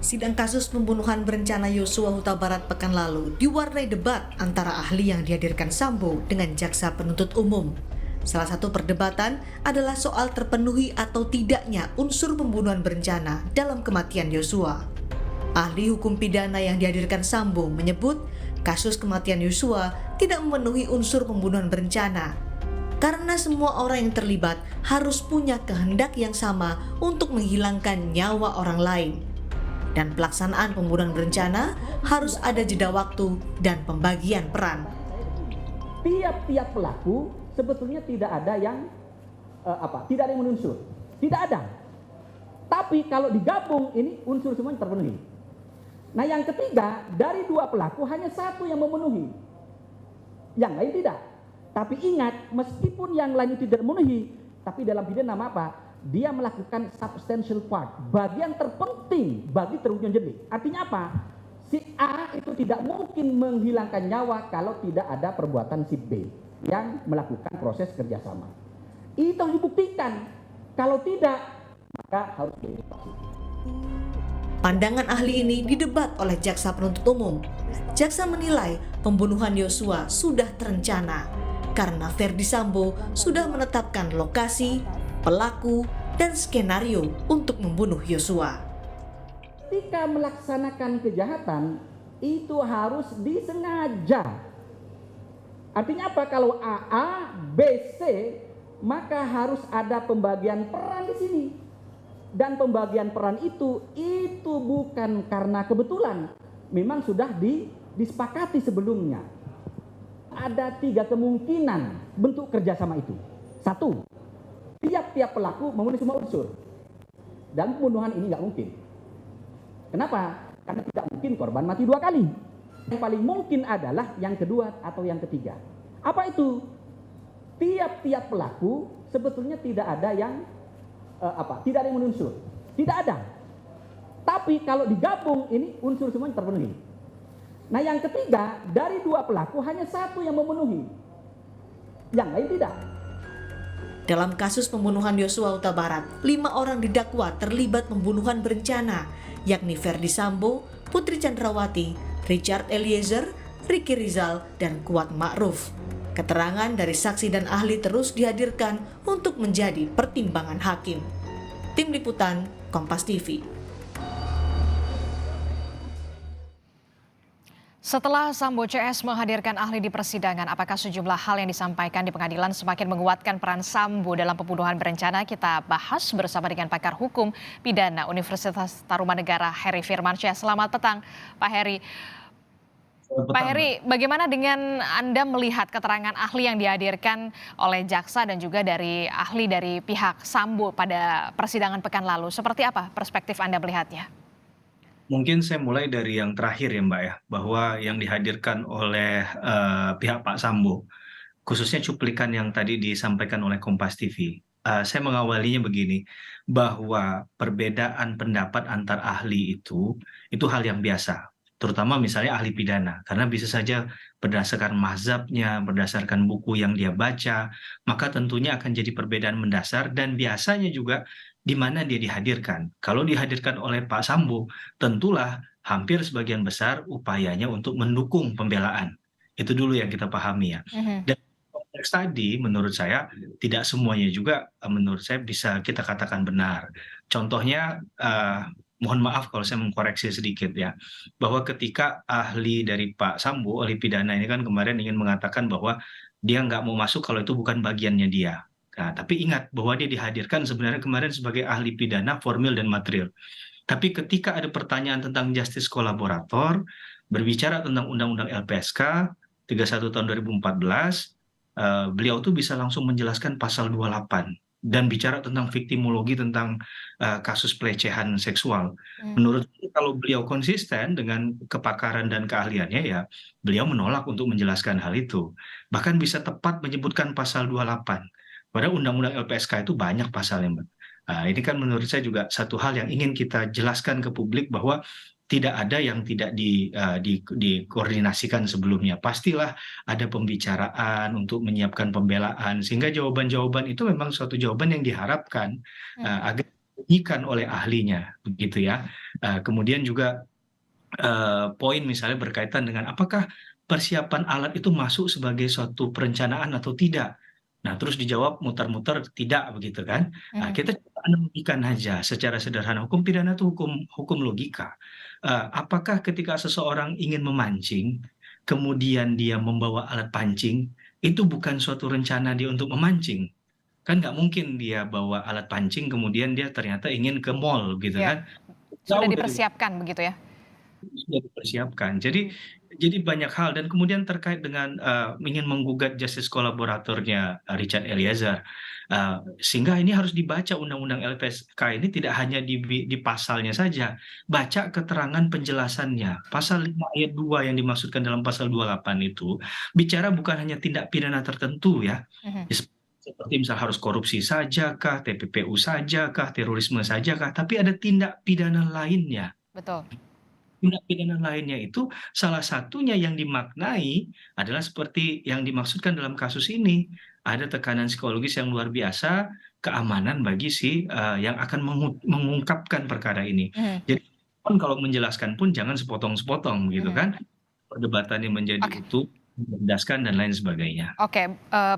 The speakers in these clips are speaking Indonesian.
Sidang kasus pembunuhan berencana Yosua Huta Barat pekan lalu diwarnai debat antara ahli yang dihadirkan Sambo dengan jaksa penuntut umum. Salah satu perdebatan adalah soal terpenuhi atau tidaknya unsur pembunuhan berencana dalam kematian Yosua. Ahli hukum pidana yang dihadirkan Sambo menyebut kasus kematian Yosua tidak memenuhi unsur pembunuhan berencana karena semua orang yang terlibat harus punya kehendak yang sama untuk menghilangkan nyawa orang lain. Dan pelaksanaan pembunuhan berencana harus ada jeda waktu dan pembagian peran. Tiap-tiap pelaku sebetulnya tidak ada yang tidak ada yang menunsur, tidak ada. Tapi kalau digabung ini unsur semuanya terpenuhi. Nah yang ketiga, dari dua pelaku hanya satu yang memenuhi, yang lain tidak. Tapi ingat, meskipun yang lain itu tidak memenuhi, tapi dalam pidana nama apa? Dia melakukan substantial part, bagian terpenting bagi terwujudnya delik. Artinya apa? Si A itu tidak mungkin menghilangkan nyawa kalau tidak ada perbuatan si B yang melakukan proses kerjasama. Itu harus dibuktikan. Kalau tidak, maka harus dievaluasi. Pandangan ahli ini didebat oleh jaksa penuntut umum. Jaksa menilai pembunuhan Yosua sudah terencana karena Ferdi Sambo sudah menetapkan lokasi, pelaku, dan skenario untuk membunuh Yosua. Ketika melaksanakan kejahatan, itu harus disengaja. Artinya apa? Kalau A, B, C, maka harus ada pembagian peran di sini. Dan pembagian peran itu bukan karena kebetulan. Memang sudah disepakati sebelumnya. Ada 3 kemungkinan bentuk kerjasama itu. 1, tiap-tiap pelaku memenuhi semua unsur. Dan pembunuhan ini nggak mungkin. Kenapa? Karena tidak mungkin korban mati 2 kali. Yang paling mungkin adalah yang kedua atau yang ketiga. Apa itu? Tiap-tiap pelaku sebetulnya tidak ada yang tidak ada yang menunsur. Tidak ada. Tapi kalau digabung ini unsur semuanya terpenuhi. Nah yang ketiga, dari 2 pelaku hanya satu yang memenuhi. Yang lain tidak. Dalam kasus pembunuhan Yosua Huta Barat, 5 orang didakwa terlibat pembunuhan berencana, yakni Ferdi Sambo, Putri Chandrawati, Richard Eliezer, Ricky Rizal, dan Kuat Ma'ruf. Keterangan dari saksi dan ahli terus dihadirkan untuk menjadi pertimbangan hakim. Tim Liputan, Kompas TV. Setelah Sambo CS menghadirkan ahli di persidangan, apakah sejumlah hal yang disampaikan di pengadilan semakin menguatkan peran Sambo dalam pembunuhan berencana? Kita bahas bersama dengan pakar hukum pidana Universitas Tarumanegara, Heri Firmansyah. Selamat petang, Pak Heri. Pak Heri, bagaimana dengan Anda melihat keterangan ahli yang dihadirkan oleh jaksa dan juga dari ahli dari pihak Sambo pada persidangan pekan lalu? Seperti apa perspektif Anda melihatnya? Mungkin saya mulai dari yang terakhir ya Mbak ya, bahwa yang dihadirkan oleh pihak Pak Sambo, khususnya cuplikan yang tadi disampaikan oleh Kompas TV. Saya mengawalinya begini, bahwa perbedaan pendapat antar ahli itu hal yang biasa. Terutama misalnya ahli pidana, karena bisa saja berdasarkan mazhabnya, berdasarkan buku yang dia baca, maka tentunya akan jadi perbedaan mendasar dan biasanya juga di mana dia dihadirkan. Kalau dihadirkan oleh Pak Sambo, tentulah hampir sebagian besar upayanya untuk mendukung pembelaan. Itu dulu yang kita pahami ya. Dan konteks tadi menurut saya tidak semuanya juga menurut saya bisa kita katakan benar. Contohnya mohon maaf kalau saya mengkoreksi sedikit ya, bahwa ketika ahli dari Pak Sambo, ahli pidana ini kan kemarin ingin mengatakan bahwa dia nggak mau masuk kalau itu bukan bagiannya dia. Nah, tapi ingat bahwa dia dihadirkan sebenarnya kemarin sebagai ahli pidana formil dan material. Tapi ketika ada pertanyaan tentang justice kolaborator, berbicara tentang Undang-Undang LPSK 31 tahun 2014, beliau tuh bisa langsung menjelaskan pasal 28 dan bicara tentang viktimologi tentang kasus pelecehan seksual. Menurut saya kalau beliau konsisten dengan kepakaran dan keahliannya ya beliau menolak untuk menjelaskan hal itu. Bahkan bisa tepat menyebutkan pasal 28. Padahal Undang-Undang LPSK itu banyak pasalnya, Mbak. Ini kan menurut saya juga satu hal yang ingin kita jelaskan ke publik bahwa tidak ada yang tidak dikoordinasikan sebelumnya. Pastilah ada pembicaraan untuk menyiapkan pembelaan, sehingga jawaban-jawaban itu memang suatu jawaban yang diharapkan agar dibunyikan oleh ahlinya, begitu ya. Kemudian juga poin misalnya berkaitan dengan apakah persiapan alat itu masuk sebagai suatu perencanaan atau tidak. Nah, terus dijawab muter-muter tidak begitu kan? Nah, Mhm. kita coba analogikan aja secara sederhana. Hukum pidana itu hukum logika. Apakah ketika seseorang ingin memancing, kemudian dia membawa alat pancing, itu bukan suatu rencana dia untuk memancing. Kan nggak mungkin dia bawa alat pancing, kemudian dia ternyata ingin ke mall gitu Ya, kan? sudah Jauh dari dipersiapkan begitu ya? sudah dipersiapkan. Jadi Mhm. jadi banyak hal dan kemudian terkait dengan ingin menggugat justice kolaboratornya Richard Eliezer, sehingga ini harus dibaca undang-undang LPSK ini tidak hanya di pasalnya saja, baca keterangan penjelasannya. Pasal 5 ayat 2 yang dimaksudkan dalam pasal 28 itu bicara bukan hanya tindak pidana tertentu ya. Mhm. Seperti misal harus korupsi sajakah, TPPU sajakah, terorisme sajakah, tapi ada tindak pidana lainnya. Betul. Tindak pidana lainnya itu salah satunya yang dimaknai adalah seperti yang dimaksudkan dalam kasus ini. Ada tekanan psikologis yang luar biasa, keamanan bagi si yang akan mengungkapkan perkara ini. Mhm. Jadi pun kalau menjelaskan pun jangan sepotong-sepotong gitu Mhm. kan. Perdebatannya menjadi Oke. utuh, mencerdaskan dan lain sebagainya. Oke,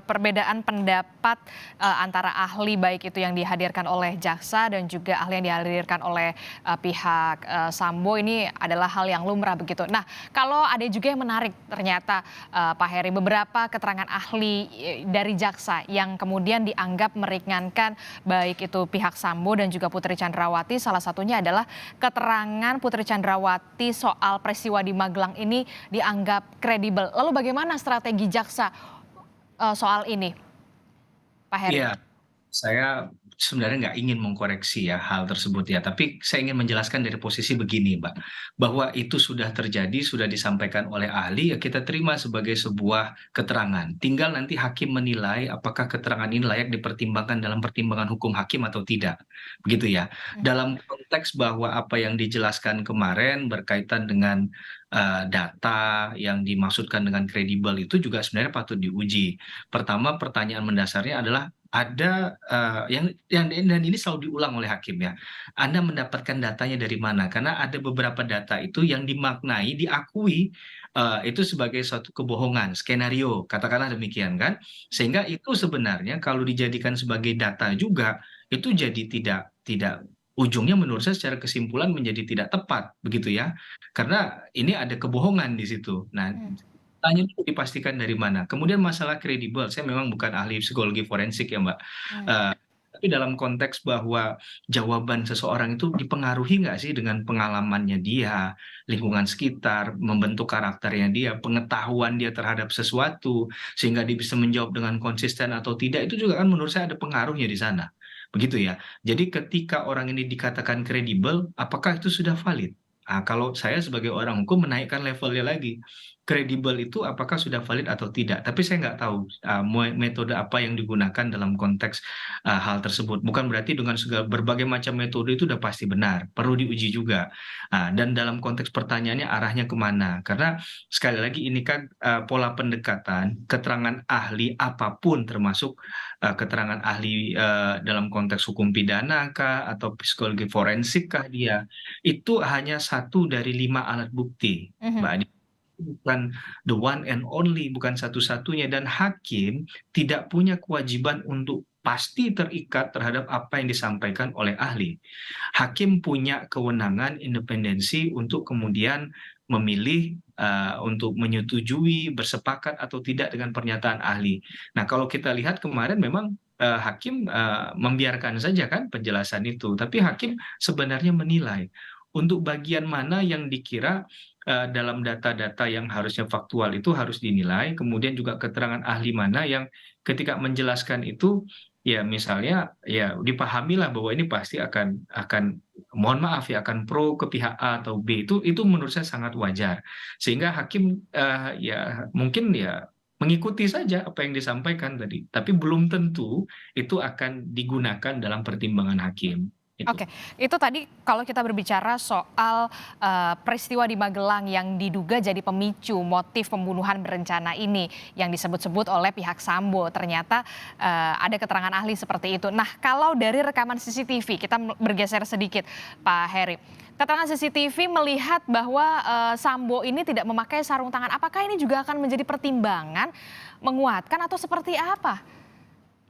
perbedaan pendapat, antara ahli baik itu yang dihadirkan oleh jaksa dan juga ahli yang dihadirkan oleh, pihak, Sambo ini adalah hal yang lumrah begitu. Nah, kalau ada juga yang menarik ternyata, Pak Heri, beberapa keterangan ahli, dari jaksa yang kemudian dianggap meringankan baik itu pihak Sambo dan juga Putri Chandrawati, salah satunya adalah keterangan Putri Chandrawati soal peristiwa di Magelang ini dianggap kredibel. Lalu bagaimana strategi jaksa, soal ini, Pak Heri? Iya, saya sebenarnya nggak ingin mengkoreksi ya hal tersebut ya, tapi saya ingin menjelaskan dari posisi begini, Mbak, bahwa itu sudah terjadi, sudah disampaikan oleh ahli, ya kita terima sebagai sebuah keterangan. Tinggal nanti hakim menilai apakah keterangan ini layak dipertimbangkan dalam pertimbangan hukum hakim atau tidak, begitu ya. Mhm. Dalam konteks bahwa apa yang dijelaskan kemarin berkaitan dengan data yang dimaksudkan dengan kredibel itu juga sebenarnya patut diuji. Pertama, pertanyaan mendasarnya adalah ada, yang dan ini selalu diulang oleh hakim ya. Anda mendapatkan datanya dari mana? Karena ada beberapa data itu yang dimaknai, diakui, itu sebagai suatu kebohongan, skenario, katakanlah demikian kan. Sehingga itu sebenarnya kalau dijadikan sebagai data juga, itu jadi tidak ujungnya menurut saya secara kesimpulan menjadi tidak tepat, begitu ya. Karena ini ada kebohongan di situ. Nah, Mhm. tanya dulu dipastikan dari mana. Kemudian masalah kredibel, saya memang bukan ahli psikologi forensik ya, Mbak. Mhm. Eee, tapi dalam konteks bahwa jawaban seseorang itu dipengaruhi nggak sih dengan pengalamannya dia, lingkungan sekitar, membentuk karakternya dia, pengetahuan dia terhadap sesuatu, sehingga dia bisa menjawab dengan konsisten atau tidak, itu juga kan menurut saya ada pengaruhnya di sana, begitu ya. Jadi ketika orang ini dikatakan kredibel, apakah itu sudah valid? Kalau saya sebagai orang hukum menaikkan levelnya lagi. Kredibel itu apakah sudah valid atau tidak, tapi saya nggak tahu, metode apa yang digunakan dalam konteks, hal tersebut. Bukan berarti dengan berbagai macam metode itu udah pasti benar, perlu diuji juga. Dan dalam konteks pertanyaannya arahnya kemana? Karena sekali lagi ini kan, pola pendekatan, keterangan ahli apapun termasuk, keterangan ahli, dalam konteks hukum pidana kah, atau psikologi forensik kah dia, itu hanya satu dari 5 alat bukti, Mhm. Mbak. Bukan the one and only, bukan satu-satunya dan hakim tidak punya kewajiban untuk pasti terikat terhadap apa yang disampaikan oleh ahli. Hakim punya kewenangan independensi untuk kemudian memilih, untuk menyetujui, bersepakat atau tidak dengan pernyataan ahli. Nah, kalau kita lihat kemarin memang, hakim, membiarkan saja kan penjelasan itu, tapi hakim sebenarnya menilai untuk bagian mana yang dikira dalam data-data yang harusnya faktual itu harus dinilai, kemudian juga keterangan ahli mana yang ketika menjelaskan itu, ya misalnya, ya dipahamilah bahwa ini pasti akan mohon maaf ya, akan pro ke pihak A atau B, itu menurut saya sangat wajar. Sehingga hakim, ya mungkin ya mengikuti saja apa yang disampaikan tadi, tapi belum tentu itu akan digunakan dalam pertimbangan hakim, itu. Oke, itu tadi kalau kita berbicara soal, peristiwa di Magelang yang diduga jadi pemicu motif pembunuhan berencana ini yang disebut-sebut oleh pihak Sambo, ternyata, ada keterangan ahli seperti itu. Nah, kalau dari rekaman CCTV, kita bergeser sedikit, Pak Heri. Keterangan CCTV melihat bahwa Sambo ini tidak memakai sarung tangan. Apakah ini juga akan menjadi pertimbangan menguatkan atau seperti apa?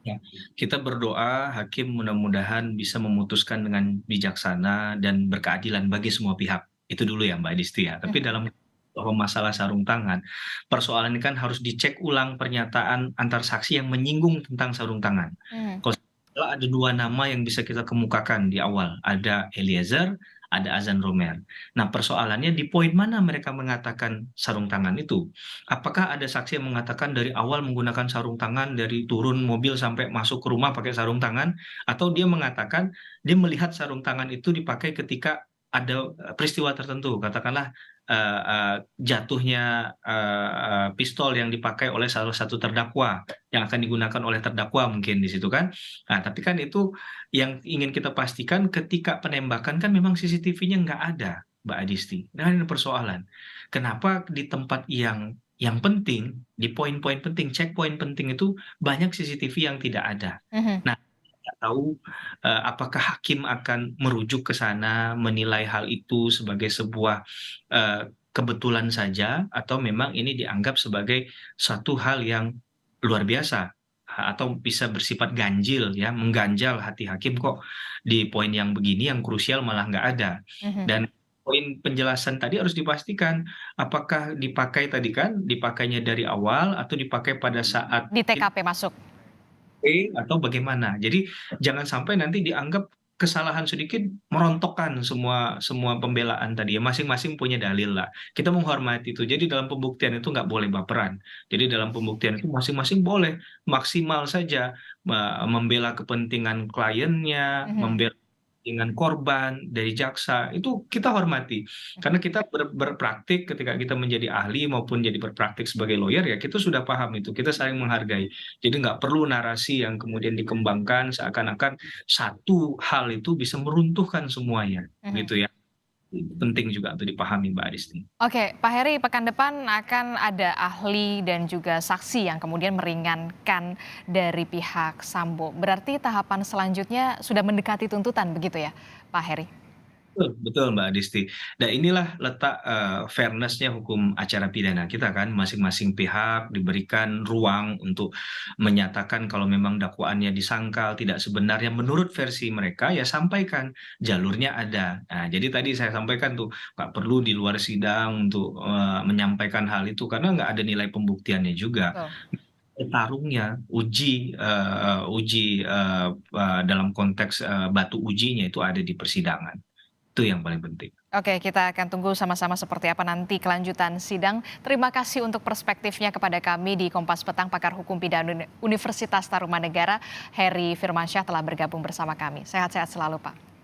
Ya, kita berdoa hakim mudah-mudahan bisa memutuskan dengan bijaksana dan berkeadilan bagi semua pihak. Itu dulu ya Mbak Disti ya. Tapi dalam bahwa masalah sarung tangan, persoalan ini kan harus dicek ulang pernyataan antar saksi yang menyinggung tentang sarung tangan. Hmm. Kalau salah ada dua nama yang bisa kita kemukakan di awal, ada Eliezer, ada Azan Romer. Nah, persoalannya di poin mana mereka mengatakan sarung tangan itu? Apakah ada saksi yang mengatakan dari awal menggunakan sarung tangan dari turun mobil sampai masuk ke rumah pakai sarung tangan, atau dia mengatakan dia melihat sarung tangan itu dipakai ketika ada peristiwa tertentu, katakanlah jatuhnya pistol yang dipakai oleh salah satu terdakwa yang akan digunakan oleh terdakwa mungkin di situ kan. Nah, tapi kan itu yang ingin kita pastikan ketika penembakan kan memang CCTV-nya nggak ada, Mbak Adisti. Nah, ini persoalan. Kenapa di tempat yang penting, di poin-poin penting, checkpoint penting itu banyak CCTV yang tidak ada. Mhm. Nah, tidak tahu apakah hakim akan merujuk ke sana, menilai hal itu sebagai sebuah kebetulan saja, atau memang ini dianggap sebagai satu hal yang luar biasa, atau bisa bersifat ganjil ya, mengganjal hati hakim kok di poin yang begini yang krusial malah nggak ada. Mhm. Dan poin penjelasan tadi harus dipastikan apakah dipakai tadi kan, dipakainya dari awal atau dipakai pada saat Di TKP masuk. atau bagaimana. Jadi jangan sampai nanti dianggap kesalahan sedikit merontokkan semua semua pembelaan tadi ya, masing-masing punya dalil lah. Kita menghormati itu. Jadi dalam pembuktian itu nggak boleh baperan. Jadi dalam pembuktian itu masing-masing boleh maksimal saja membela kepentingan kliennya, Mhm. membela kepentingan korban dari jaksa, itu kita hormati. Karena kita berpraktik ketika kita menjadi ahli maupun jadi berpraktik sebagai lawyer ya kita sudah paham itu, kita saling menghargai. Jadi nggak perlu narasi yang kemudian dikembangkan seakan-akan satu hal itu bisa meruntuhkan semuanya, Mhm. gitu ya. Penting juga untuk dipahami Mbak Adisti. Oke, Pak Heri, pekan depan akan ada ahli dan juga saksi yang kemudian meringankan dari pihak Sambo. Berarti tahapan selanjutnya sudah mendekati tuntutan begitu ya, Pak Heri? Betul, betul Mbak Adisti. Dan inilah letak fairness-nya hukum acara pidana kita kan, masing-masing pihak diberikan ruang untuk menyatakan kalau memang dakwaannya disangkal tidak sebenarnya menurut versi mereka, ya sampaikan, jalurnya ada. Nah, jadi tadi saya sampaikan tuh, nggak perlu di luar sidang untuk menyampaikan hal itu, karena nggak ada nilai pembuktiannya juga. Betul. Tarungnya, uji dalam konteks batu ujinya itu ada di persidangan. Itu yang paling penting. Oke, kita akan tunggu sama-sama seperti apa nanti kelanjutan sidang. Terima kasih untuk perspektifnya kepada kami di Kompas Petang, pakar hukum pidana Universitas Tarumanegara, Heri Firmansyah telah bergabung bersama kami. Sehat-sehat selalu, Pak.